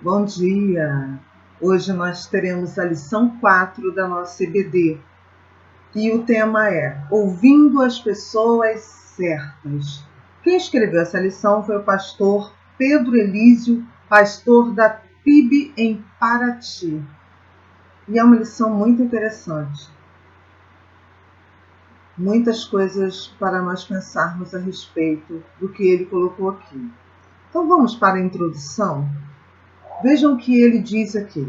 Bom dia! Hoje nós teremos a lição 4 da nossa EBD e o tema é Ouvindo as Pessoas Certas. Quem escreveu essa lição foi o pastor Pedro Elísio, pastor da PIB em Paraty. E é uma lição muito interessante. Muitas coisas para nós pensarmos a respeito do que ele colocou aqui. Então vamos para a introdução? Vejam o que ele diz aqui.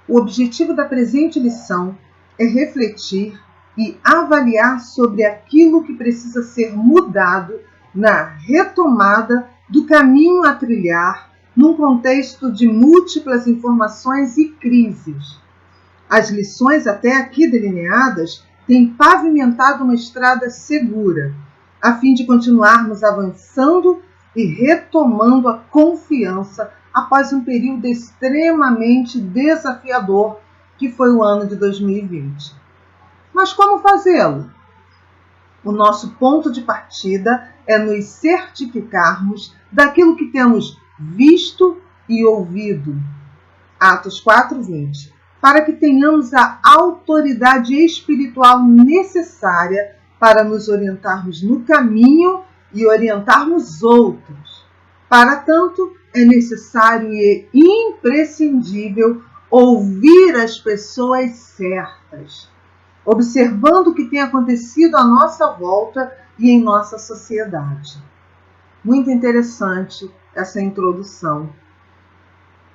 O objetivo da presente lição é refletir e avaliar sobre aquilo que precisa ser mudado na retomada do caminho a trilhar num contexto de múltiplas informações e crises. As lições até aqui delineadas têm pavimentado uma estrada segura, a fim de continuarmos avançando e retomando a confiança após um período extremamente desafiador que foi o ano de 2020. Mas como fazê-lo? O nosso ponto de partida é nos certificarmos daquilo que temos visto e ouvido. Atos 4:20. Para que tenhamos a autoridade espiritual necessária para nos orientarmos no caminho e orientarmos outros. Para tanto, é necessário e imprescindível ouvir as pessoas certas, observando o que tem acontecido à nossa volta e em nossa sociedade. Muito interessante essa introdução.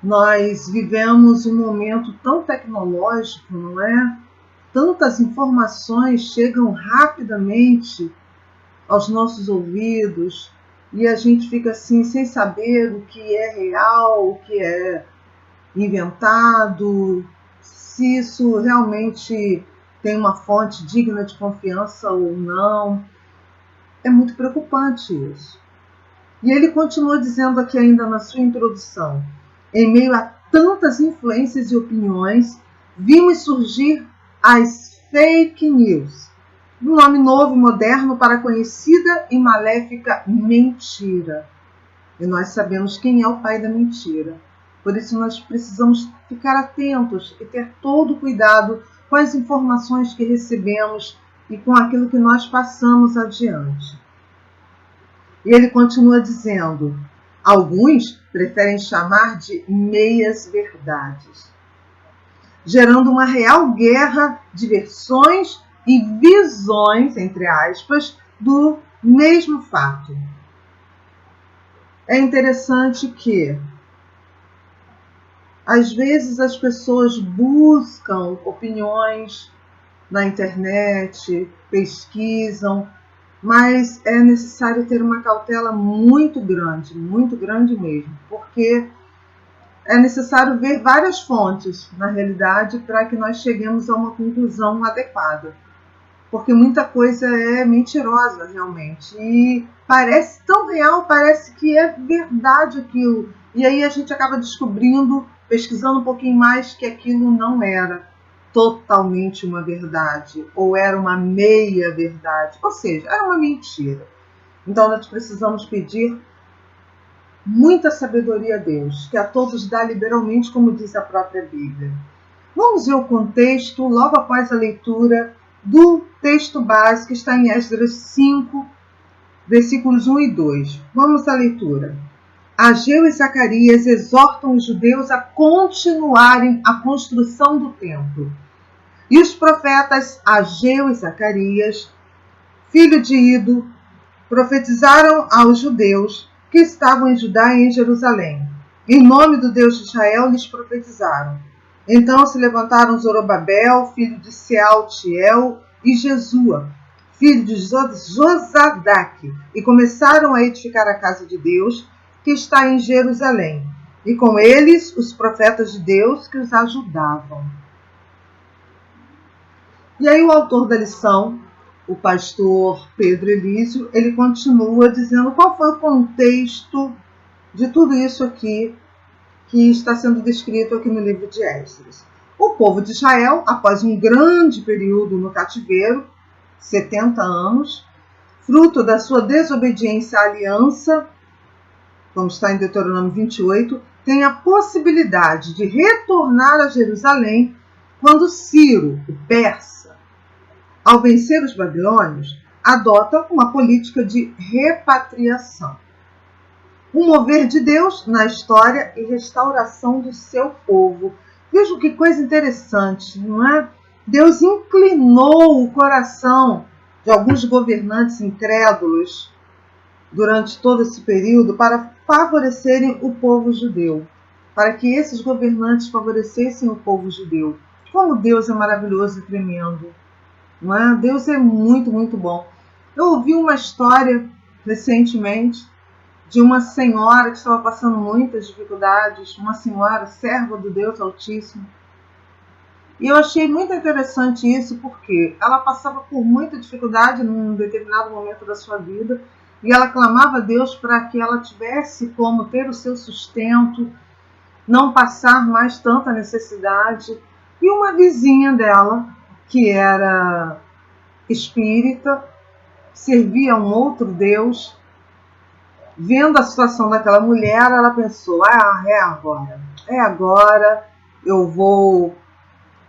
Nós vivemos um momento tão tecnológico, não é? Tantas informações chegam rapidamente aos nossos ouvidos e a gente fica assim sem saber o que é real, o que é inventado, se isso realmente tem uma fonte digna de confiança ou não. É muito preocupante isso. E ele continua dizendo aqui ainda na sua introdução: em meio a tantas influências e opiniões, vimos surgir as fake news, um nome novo e moderno para a conhecida e maléfica mentira. E nós sabemos quem é o pai da mentira. Por isso nós precisamos ficar atentos e ter todo o cuidado com as informações que recebemos e com aquilo que nós passamos adiante. E ele continua dizendo: alguns preferem chamar de meias-verdades, gerando uma real guerra de versões e visões, entre aspas, do mesmo fato. É interessante que, às vezes, as pessoas buscam opiniões na internet, pesquisam, mas é necessário ter uma cautela muito grande mesmo, porque é necessário ver várias fontes, na realidade, para que nós cheguemos a uma conclusão adequada. Porque muita coisa é mentirosa, realmente. E parece tão real, parece que é verdade aquilo. E aí a gente acaba descobrindo, pesquisando um pouquinho mais, que aquilo não era totalmente uma verdade, ou era uma meia-verdade, ou seja, era uma mentira. Então nós precisamos pedir muita sabedoria a Deus, que a todos dá liberalmente, como diz a própria Bíblia. Vamos ver o contexto logo após a leitura do texto base que está em Esdras 5, versículos 1 e 2. Vamos à leitura. Ageu e Zacarias exortam os judeus a continuarem a construção do templo. E os profetas Ageu e Zacarias, filho de Ido, profetizaram aos judeus que estavam em Judá e em Jerusalém. Em nome do Deus de Israel lhes profetizaram. Então se levantaram Zorobabel, filho de Sealtiel, e Jesua, filho de Josadaque, e começaram a edificar a casa de Deus, que está em Jerusalém, e com eles os profetas de Deus que os ajudavam. E aí o autor da lição, o pastor Pedro Elísio, ele continua dizendo qual foi o contexto de tudo isso aqui que está sendo descrito aqui no livro de Esdras. O povo de Israel, após um grande período no cativeiro, 70 anos, fruto da sua desobediência à aliança, como está em Deuteronômio 28, tem a possibilidade de retornar a Jerusalém quando Ciro, o persa, ao vencer os babilônios, adota uma política de repatriação. Um mover de Deus na história e restauração do seu povo. Vejam que coisa interessante, não é? Deus inclinou o coração de alguns governantes incrédulos durante todo esse período para favorecerem o povo judeu, para que esses governantes favorecessem o povo judeu. Como Deus é maravilhoso e tremendo, não é? Deus é muito, muito bom. Eu ouvi uma história recentemente de uma senhora que estava passando muitas dificuldades, uma senhora serva do Deus Altíssimo. E eu achei muito interessante isso, porque ela passava por muita dificuldade num determinado momento da sua vida, e ela clamava a Deus para que ela tivesse como ter o seu sustento, não passar mais tanta necessidade. E uma vizinha dela, que era espírita, servia a um outro Deus, vendo a situação daquela mulher, ela pensou, é agora, eu vou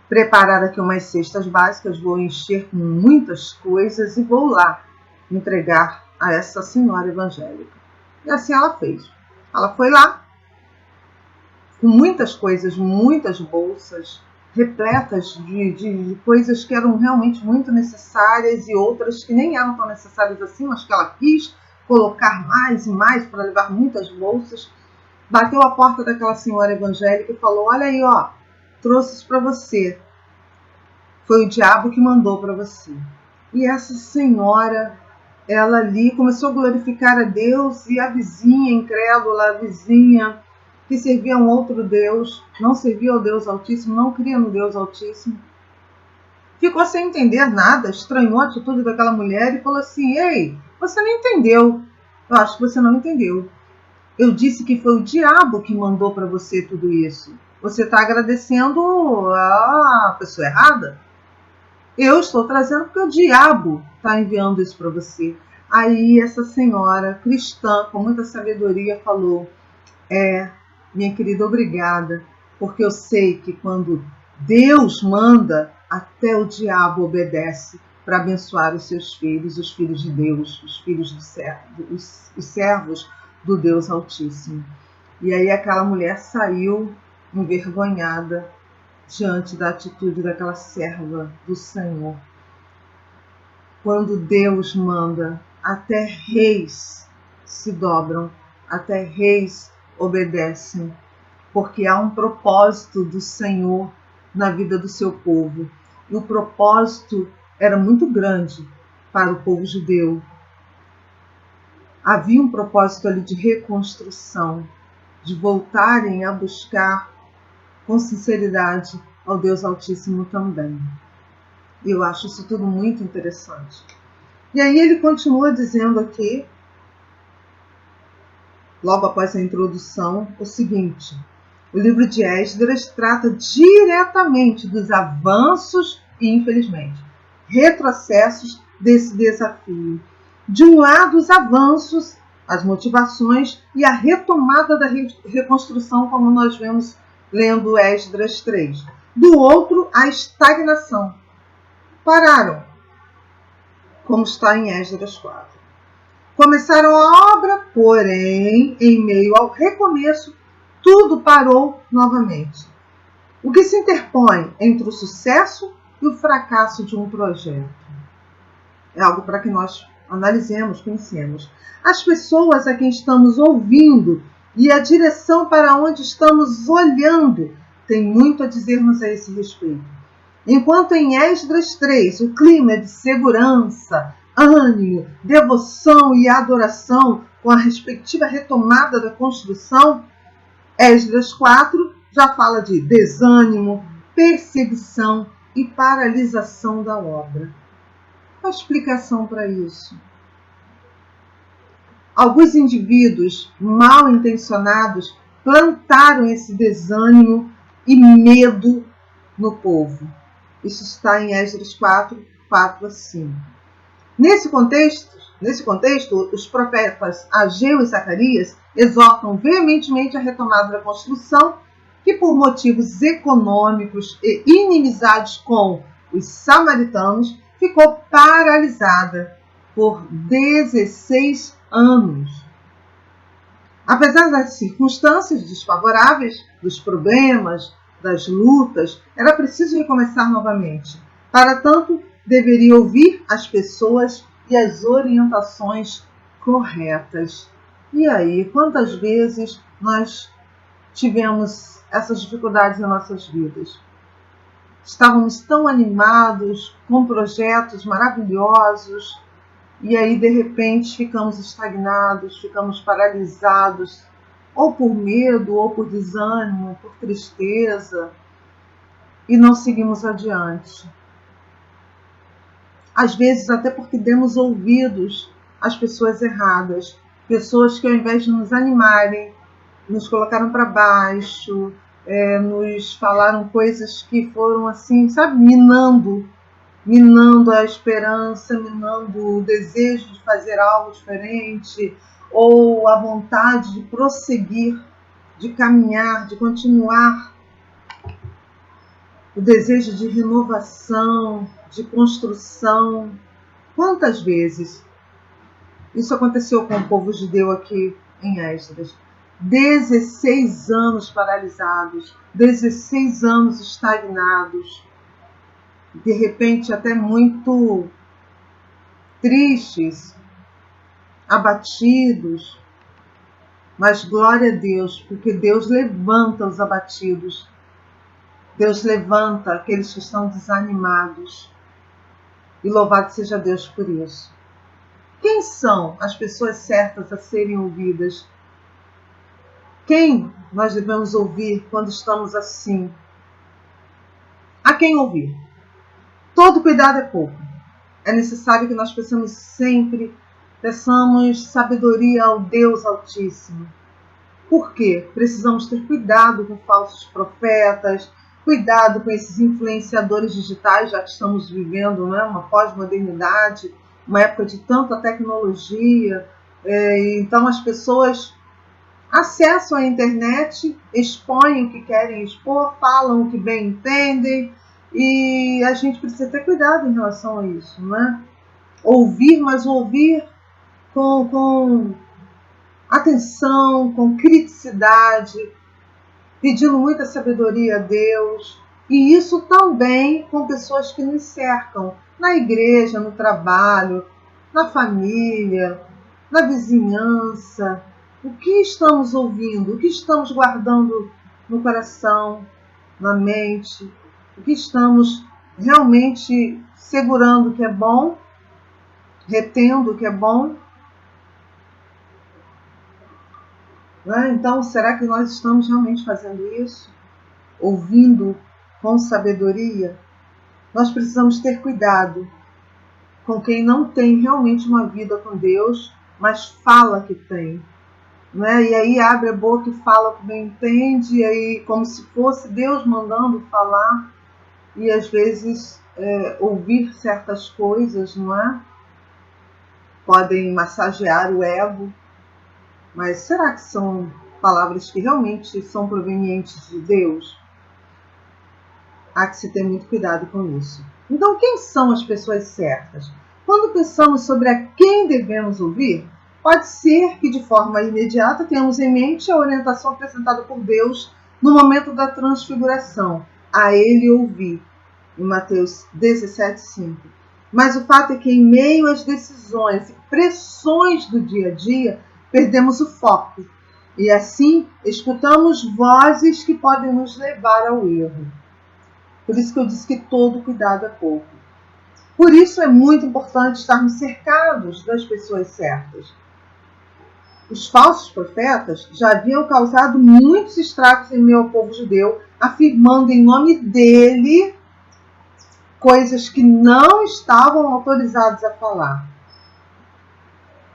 preparar aqui umas cestas básicas, vou encher com muitas coisas e vou lá entregar a essa senhora evangélica. E assim ela fez. Ela foi lá, com muitas coisas, muitas bolsas, repletas de coisas que eram realmente muito necessárias e outras que nem eram tão necessárias assim, mas que ela quis colocar mais e mais para levar muitas bolsas. Bateu a porta daquela senhora evangélica e falou, olha aí, ó, trouxe isso para você. Foi o diabo que mandou para você. E essa senhora, ela ali começou a glorificar a Deus, e a vizinha incrédula, a vizinha que servia a um outro Deus, não servia ao Deus Altíssimo, não cria no Deus Altíssimo, ficou sem entender nada, estranhou a atitude daquela mulher e falou assim, ei, você não entendeu. Eu acho que você não entendeu. Eu disse que foi o diabo que mandou para você tudo isso. Você está agradecendo a pessoa errada. Eu estou trazendo porque o diabo está enviando isso para você. Aí essa senhora cristã, com muita sabedoria, falou, minha querida, obrigada, porque eu sei que quando Deus manda, até o diabo obedece para abençoar os seus filhos, os filhos de Deus, os filhos do os servos do Deus Altíssimo. E aí aquela mulher saiu envergonhada diante da atitude daquela serva do Senhor. Quando Deus manda, até reis se dobram, até reis obedecem, porque há um propósito do Senhor na vida do seu povo. E o propósito era muito grande para o povo judeu. Havia um propósito ali de reconstrução, de voltarem a buscar com sinceridade ao Deus Altíssimo também. E eu acho isso tudo muito interessante. E aí ele continua dizendo aqui, logo após a introdução, o seguinte: o livro de Esdras trata diretamente dos avanços e, infelizmente, retrocessos desse desafio. De um lado, os avanços, as motivações e a retomada da reconstrução, como nós vemos lendo Esdras 3. Do outro, a estagnação. Pararam, como está em Esdras 4. Começaram a obra, porém, em meio ao recomeço, tudo parou novamente. O que se interpõe entre o sucesso e o fracasso de um projeto? É algo para que nós analisemos, pensemos. As pessoas a quem estamos ouvindo e a direção para onde estamos olhando tem muito a dizer-nos a esse respeito. Enquanto em Esdras 3 o clima é de segurança, ânimo, devoção e adoração com a respectiva retomada da construção, Esdras 4 já fala de desânimo, perseguição e paralisação da obra. Qual a explicação para isso? Alguns indivíduos mal intencionados plantaram esse desânimo e medo no povo. Isso está em Esdras 4, 4 a 5. Nesse contexto, Nesse contexto, os profetas Ageu e Zacarias exortam veementemente a retomada da construção, que por motivos econômicos e inimizades com os samaritanos, ficou paralisada por 16 anos. Apesar das circunstâncias desfavoráveis, dos problemas, das lutas, era preciso recomeçar novamente. Para tanto, deveria ouvir as pessoas e as orientações corretas. E aí, quantas vezes nós tivemos essas dificuldades em nossas vidas? Estávamos tão animados, com projetos maravilhosos, e aí de repente ficamos estagnados, ficamos paralisados, ou por medo, ou por desânimo, por tristeza, e não seguimos adiante. Às vezes até porque demos ouvidos às pessoas erradas, pessoas que ao invés de nos animarem, nos colocaram para baixo, nos falaram coisas que foram assim, sabe, minando a esperança, minando o desejo de fazer algo diferente, ou a vontade de prosseguir, de caminhar, de continuar, o desejo de renovação, de construção. Quantas vezes isso aconteceu com o povo judeu aqui em Esdras? 16 anos paralisados, 16 anos estagnados, de repente até muito tristes, abatidos, mas glória a Deus, porque Deus levanta os abatidos, Deus levanta aqueles que estão desanimados, e louvado seja Deus por isso. Quem são as pessoas certas a serem ouvidas? Quem nós devemos ouvir quando estamos assim? A quem ouvir? Todo cuidado é pouco. É necessário que nós peçamos sabedoria ao Deus Altíssimo. Por quê? Precisamos ter cuidado com falsos profetas, cuidado com esses influenciadores digitais, já que estamos vivendo, né, uma pós-modernidade, uma época de tanta tecnologia. Então as pessoas acessam a internet, expõem o que querem expor, falam o que bem entendem, e a gente precisa ter cuidado em relação a isso, né? Ouvir, mas ouvir com atenção, com criticidade, pedindo muita sabedoria a Deus, e isso também com pessoas que nos cercam, na igreja, no trabalho, na família, na vizinhança. O que estamos ouvindo? O que estamos guardando no coração, na mente? O que estamos realmente segurando o que é bom, retendo o que é bom? Então, será que nós estamos realmente fazendo isso? Ouvindo com sabedoria? Nós precisamos ter cuidado com quem não tem realmente uma vida com Deus, mas fala que tem. E aí abre a boca e fala o que bem entende, e aí como se fosse Deus mandando falar, e às vezes ouvir certas coisas, não é? Podem massagear o ego, mas será que são palavras que realmente são provenientes de Deus? Há que se ter muito cuidado com isso. Então, quem são as pessoas certas? Quando pensamos sobre a quem devemos ouvir, pode ser que de forma imediata tenhamos em mente a orientação apresentada por Deus no momento da transfiguração, a ele ouvir, em Mateus 17:5. Mas o fato é que em meio às decisões e pressões do dia a dia, perdemos o foco e assim escutamos vozes que podem nos levar ao erro. Por isso que eu disse que todo cuidado é pouco. Por isso é muito importante estarmos cercados das pessoas certas. Os falsos profetas já haviam causado muitos estragos em meio ao povo judeu, afirmando em nome dele coisas que não estavam autorizados a falar.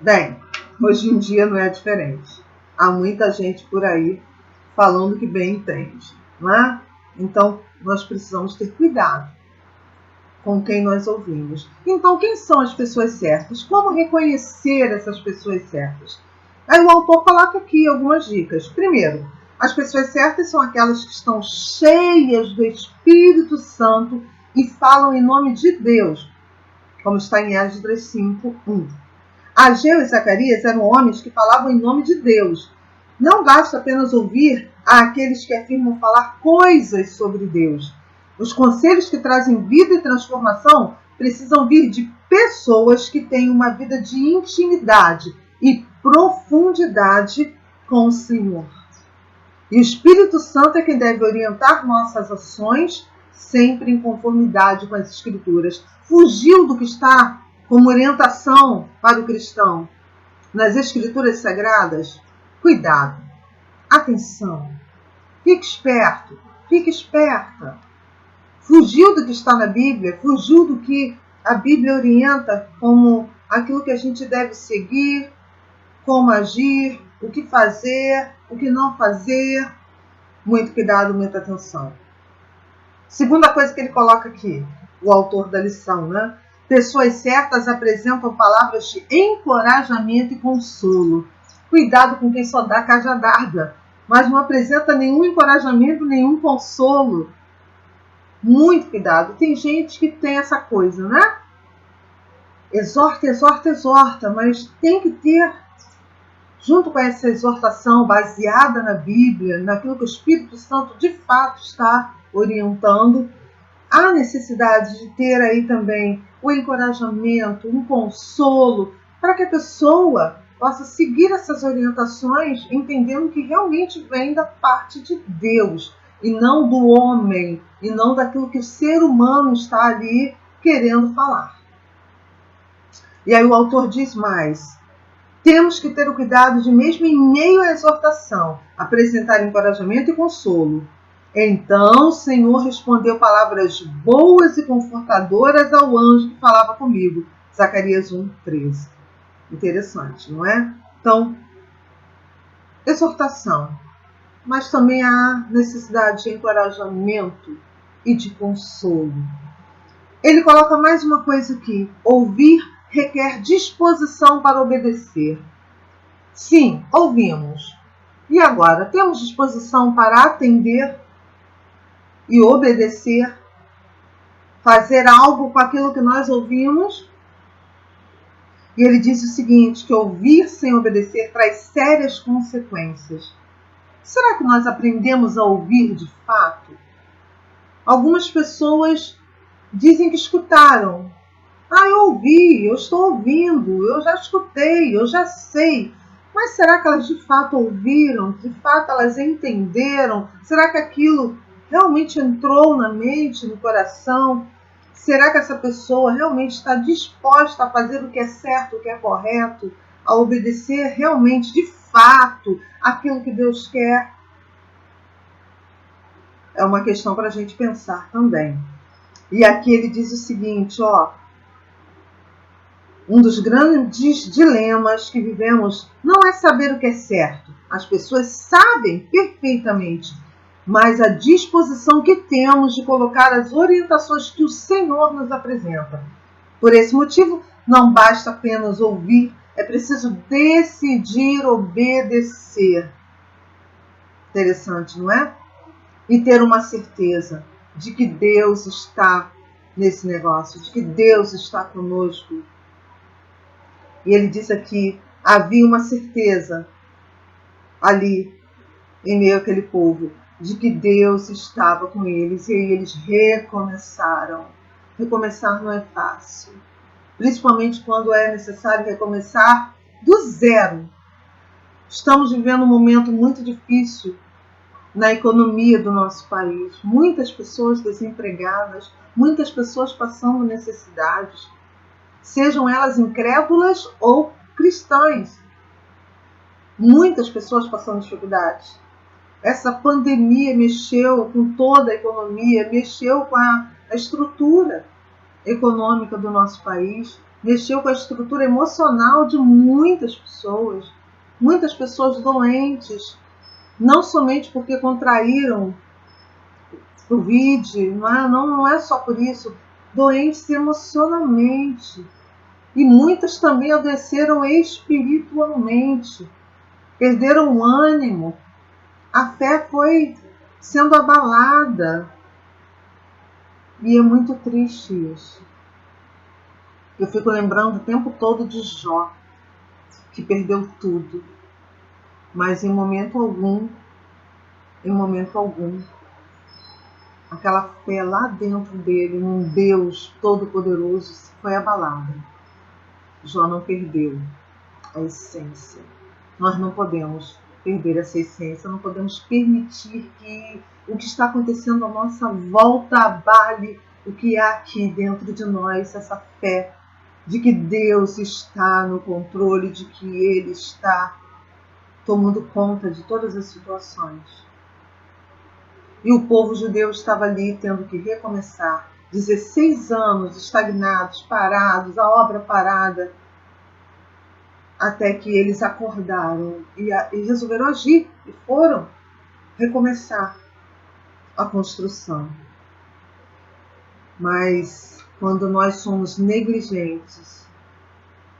Bem, hoje em dia não é diferente. Há muita gente por aí falando que bem entende, não é? Então, nós precisamos ter cuidado. com quem nós ouvimos. Então, quem são as pessoas certas? Como reconhecer essas pessoas certas? Aí o autor coloca aqui algumas dicas. Primeiro, as pessoas certas são aquelas que estão cheias do Espírito Santo e falam em nome de Deus, como está em Esdras 5:1. Ageu e Zacarias eram homens que falavam em nome de Deus. Não basta apenas ouvir àqueles que afirmam falar coisas sobre Deus. Os conselhos que trazem vida e transformação precisam vir de pessoas que têm uma vida de intimidade e profundidade com o Senhor. E o Espírito Santo é quem deve orientar nossas ações, sempre em conformidade com as Escrituras. Fugiu do que está como orientação para o cristão nas Escrituras Sagradas? Cuidado, atenção, fique esperto, fique esperta. Fugiu do que está na Bíblia, fugiu do que a Bíblia orienta como aquilo que a gente deve seguir, como agir, o que fazer, o que não fazer. Muito cuidado, muita atenção. Segunda coisa que ele coloca aqui, o autor da lição, né? Pessoas certas apresentam palavras de encorajamento e consolo. Cuidado com quem só dá cajadada, mas não apresenta nenhum encorajamento, nenhum consolo. Muito cuidado. Tem gente que tem essa coisa, né? Exorta, exorta, exorta, mas tem que ter, junto com essa exortação baseada na Bíblia, naquilo que o Espírito Santo de fato está orientando, há necessidade de ter aí também o encorajamento, um consolo, para que a pessoa possa seguir essas orientações, entendendo que realmente vem da parte de Deus, e não do homem, e não daquilo que o ser humano está ali querendo falar. E aí o autor diz mais: temos que ter o cuidado de, mesmo em meio à exortação, apresentar encorajamento e consolo. Então o Senhor respondeu palavras boas e confortadoras ao anjo que falava comigo. Zacarias 1:13. Interessante, não é? Então, exortação, mas também há necessidade de encorajamento e de consolo. Ele coloca mais uma coisa aqui: ouvir requer disposição para obedecer. Sim, ouvimos. E agora, temos disposição para atender e obedecer? Fazer algo com aquilo que nós ouvimos? E ele diz o seguinte, que ouvir sem obedecer traz sérias consequências. Será que nós aprendemos a ouvir de fato? Algumas pessoas dizem que escutaram. Eu ouvi, eu estou ouvindo, eu já escutei, eu já sei. Mas será que elas de fato ouviram? De fato elas entenderam? Será que aquilo realmente entrou na mente, no coração? Será que essa pessoa realmente está disposta a fazer o que é certo, o que é correto? A obedecer realmente, de fato, aquilo que Deus quer? É uma questão para a gente pensar também. E aqui ele diz o seguinte, um dos grandes dilemas que vivemos não é saber o que é certo. As pessoas sabem perfeitamente, mas a disposição que temos de colocar as orientações que o Senhor nos apresenta. Por esse motivo, não basta apenas ouvir, é preciso decidir obedecer. Interessante, não é? E ter uma certeza de que Deus está nesse negócio, de que Deus está conosco. E ele diz aqui, havia uma certeza ali, em meio àquele povo, de que Deus estava com eles, e aí eles recomeçaram. Recomeçar não é fácil, principalmente quando é necessário recomeçar do zero. Estamos vivendo um momento muito difícil na economia do nosso país. Muitas pessoas desempregadas, muitas pessoas passando necessidades, sejam elas incrédulas ou cristãs. Muitas pessoas passando dificuldades. Essa pandemia mexeu com toda a economia, mexeu com a estrutura econômica do nosso país, mexeu com a estrutura emocional de muitas pessoas doentes, não somente porque contraíram Covid, não é só por isso. doentes emocionalmente. E muitas também adoeceram espiritualmente, perderam o ânimo, a fé foi sendo abalada. E é muito triste isso. Eu fico lembrando o tempo todo de Jó, que perdeu tudo, mas em momento algum, aquela fé lá dentro dele, num Deus todo-poderoso, foi abalada. Jó não perdeu a essência. Nós não podemos perder essa essência, não podemos permitir que o que está acontecendo à nossa volta abale o que há aqui dentro de nós, essa fé de que Deus está no controle, de que Ele está tomando conta de todas as situações. E o povo judeu estava ali tendo que recomeçar. 16 anos estagnados, parados, a obra parada, até que eles acordaram e resolveram agir e foram recomeçar a construção. Mas quando nós somos negligentes,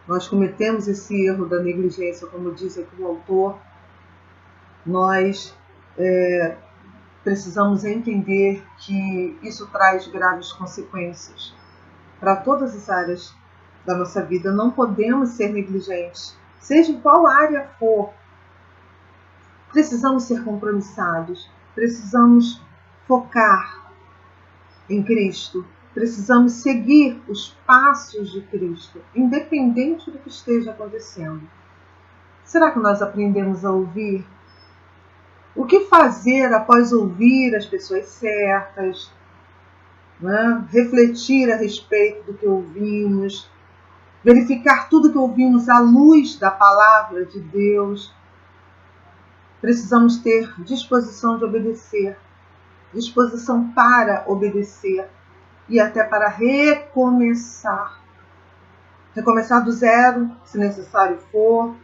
nós cometemos esse erro da negligência, como diz aqui o autor, nós precisamos entender que isso traz graves consequências para todas as áreas da nossa vida. Não podemos ser negligentes, seja em qual área for. Precisamos ser compromissados, precisamos focar em Cristo, precisamos seguir os passos de Cristo, independente do que esteja acontecendo. Será que nós aprendemos a ouvir? O que fazer após ouvir as pessoas certas, né? Refletir a respeito do que ouvimos, verificar tudo que ouvimos à luz da palavra de Deus. Precisamos ter disposição de obedecer, disposição para obedecer e até para recomeçar. Recomeçar do zero, se necessário for,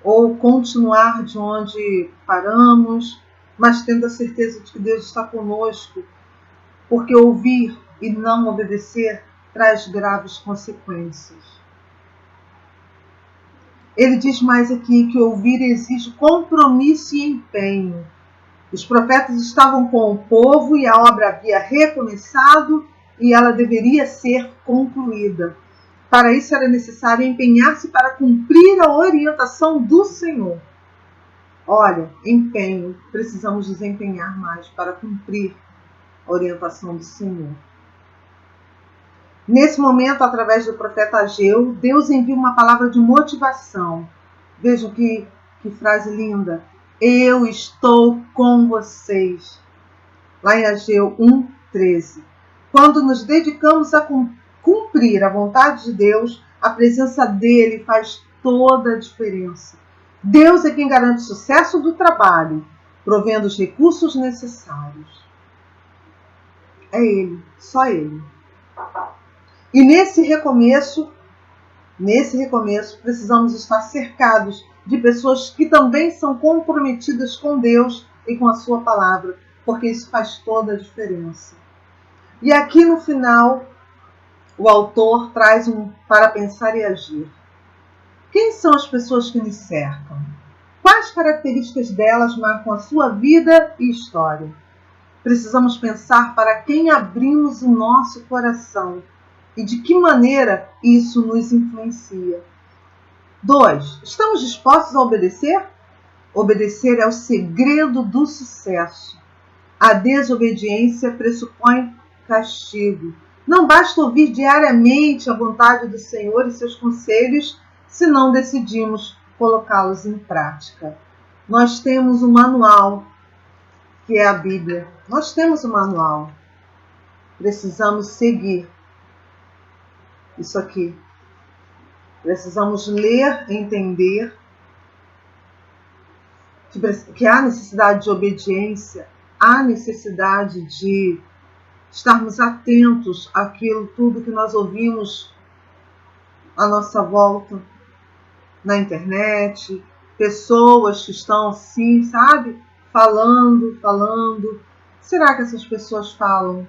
ou continuar de onde paramos, mas tendo a certeza de que Deus está conosco, porque ouvir e não obedecer traz graves consequências. Ele diz mais aqui que ouvir exige compromisso e empenho. Os profetas estavam com o povo e a obra havia recomeçado e ela deveria ser concluída. Para isso era necessário empenhar-se para cumprir a orientação do Senhor. Olha, empenho, precisamos nos empenhar mais para cumprir a orientação do Senhor. Nesse momento, através do profeta Ageu, Deus envia uma palavra de motivação. Vejam que frase linda. Eu estou com vocês. Lá em Ageu 1:13. Quando nos dedicamos a cumprir a vontade de Deus, a presença dele faz toda a diferença. Deus é quem garante o sucesso do trabalho, provendo os recursos necessários. É Ele, só Ele. E nesse recomeço, precisamos estar cercados de pessoas que também são comprometidas com Deus e com a sua palavra, porque isso faz toda a diferença. E aqui no final, o autor traz um para pensar e agir. Quem são as pessoas que nos cercam? Quais características delas marcam a sua vida e história? Precisamos pensar para quem abrimos o nosso coração e de que maneira isso nos influencia. 2. Estamos dispostos a obedecer? Obedecer é o segredo do sucesso. A desobediência pressupõe castigo. Não basta ouvir diariamente a vontade do Senhor e seus conselhos se não decidimos colocá-los em prática. Nós temos um manual, que é a Bíblia. Nós temos um manual. Precisamos seguir isso aqui. Precisamos ler, entender que há necessidade de obediência, há necessidade de estarmos atentos àquilo tudo que nós ouvimos à nossa volta, na internet, pessoas que estão assim, sabe, falando. Será que essas pessoas falam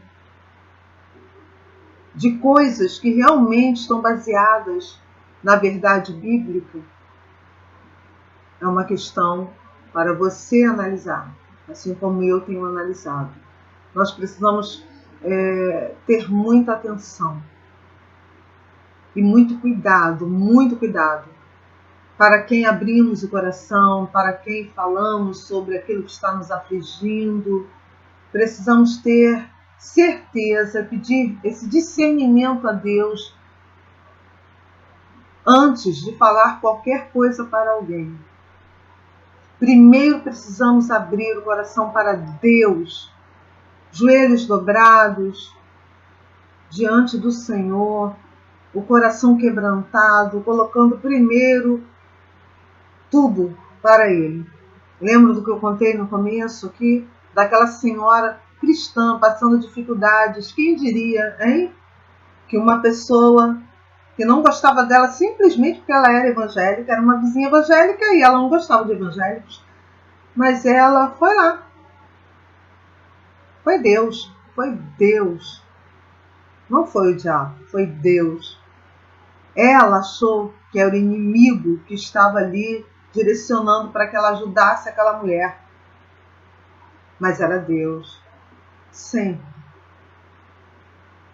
de coisas que realmente estão baseadas na verdade bíblica, é uma questão para você analisar, assim como eu tenho analisado. Nós precisamos ter muita atenção e muito cuidado para quem abrimos o coração, para quem falamos sobre aquilo que está nos afligindo. Precisamos ter certeza, pedir esse discernimento a Deus antes de falar qualquer coisa para alguém. Primeiro precisamos abrir o coração para Deus, joelhos dobrados diante do Senhor, o coração quebrantado, colocando primeiro tudo para Ele. Lembra do que eu contei no começo aqui? Daquela senhora cristã passando dificuldades. Quem diria, hein? Que uma pessoa que não gostava dela simplesmente porque ela era evangélica, era uma vizinha evangélica e ela não gostava de evangélicos. Mas ela foi lá. Foi Deus. Foi Deus. Não foi o diabo, foi Deus. Ela achou que era o inimigo que estava ali direcionando para que ela ajudasse aquela mulher. Mas era Deus. Sempre.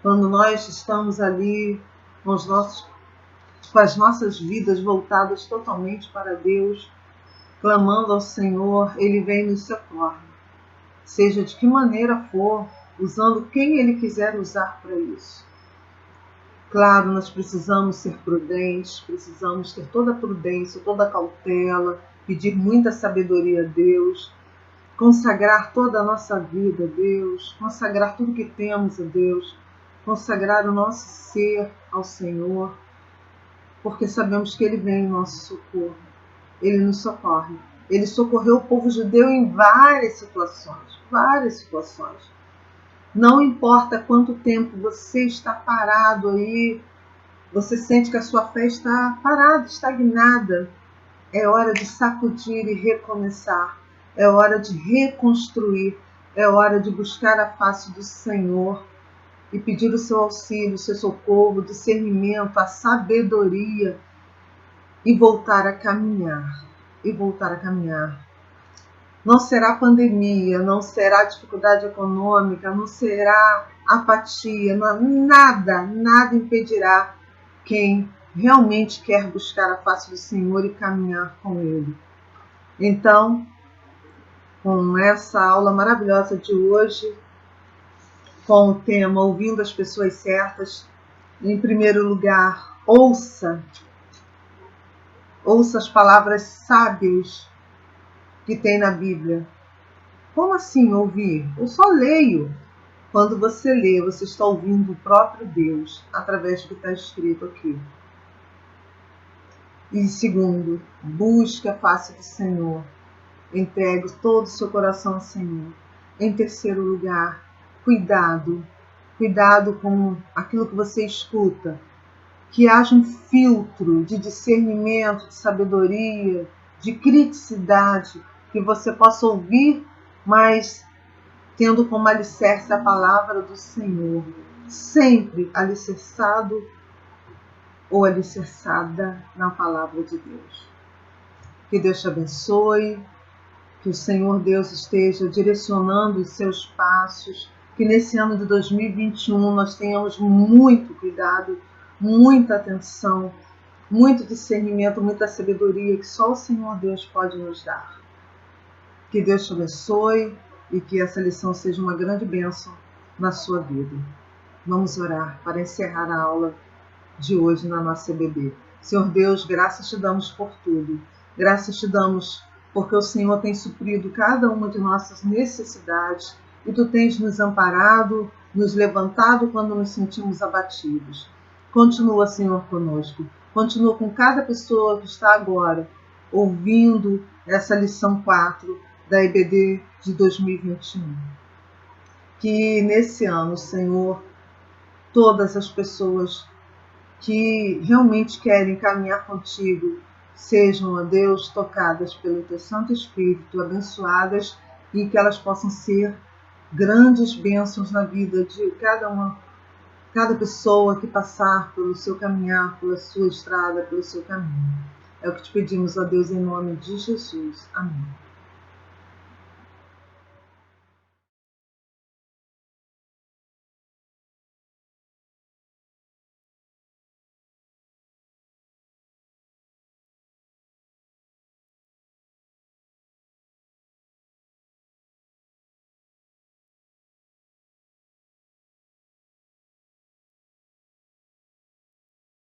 Quando nós estamos ali com as nossas vidas voltadas totalmente para Deus, clamando ao Senhor, Ele vem e nos socorre. Seja de que maneira for, usando quem Ele quiser usar para isso. Claro, nós precisamos ser prudentes, precisamos ter toda a prudência, toda a cautela, pedir muita sabedoria a Deus, consagrar toda a nossa vida a Deus, consagrar tudo que temos a Deus, consagrar o nosso ser ao Senhor, porque sabemos que Ele vem em nosso socorro, Ele nos socorre. Ele socorreu o povo judeu em várias situações. Não importa quanto tempo você está parado aí, você sente que a sua fé está parada, estagnada. É hora de sacudir e recomeçar. É hora de reconstruir. É hora de buscar a face do Senhor e pedir o seu auxílio, o seu socorro, o discernimento, a sabedoria e voltar a caminhar. Não será pandemia, não será dificuldade econômica, não será apatia, nada impedirá quem realmente quer buscar a face do Senhor e caminhar com Ele. Então, com essa aula maravilhosa de hoje, com o tema Ouvindo as Pessoas Certas, em primeiro lugar, ouça as palavras sábias que tem na Bíblia. Como assim ouvir? Eu só leio. Quando você lê, você está ouvindo o próprio Deus através do que está escrito aqui. E segundo, busque a face do Senhor. Entregue todo o seu coração ao Senhor. Em terceiro lugar, cuidado com aquilo que você escuta. Que haja um filtro de discernimento, de sabedoria, de criticidade, que você possa ouvir, mas tendo como alicerce a palavra do Senhor, sempre alicerçado ou alicerçada na palavra de Deus. Que Deus te abençoe, que o Senhor Deus esteja direcionando os seus passos, que nesse ano de 2021 nós tenhamos muito cuidado, muita atenção, muito discernimento, muita sabedoria que só o Senhor Deus pode nos dar. Que Deus te abençoe e que essa lição seja uma grande bênção na sua vida. Vamos orar para encerrar a aula de hoje na nossa EBD. Senhor Deus, graças te damos por tudo. Graças te damos porque o Senhor tem suprido cada uma de nossas necessidades e tu tens nos amparado, nos levantado quando nos sentimos abatidos. Continua, Senhor, conosco. Continua com cada pessoa que está agora ouvindo essa lição 4 da EBD de 2021. Que nesse ano, Senhor, todas as pessoas que realmente querem caminhar contigo sejam, ó Deus, tocadas pelo teu Santo Espírito, abençoadas e que elas possam ser grandes bênçãos na vida de cada uma cada pessoa que passar pelo seu caminhar, pela sua estrada, pelo seu caminho. É o que te pedimos, ó Deus, em nome de Jesus. Amém.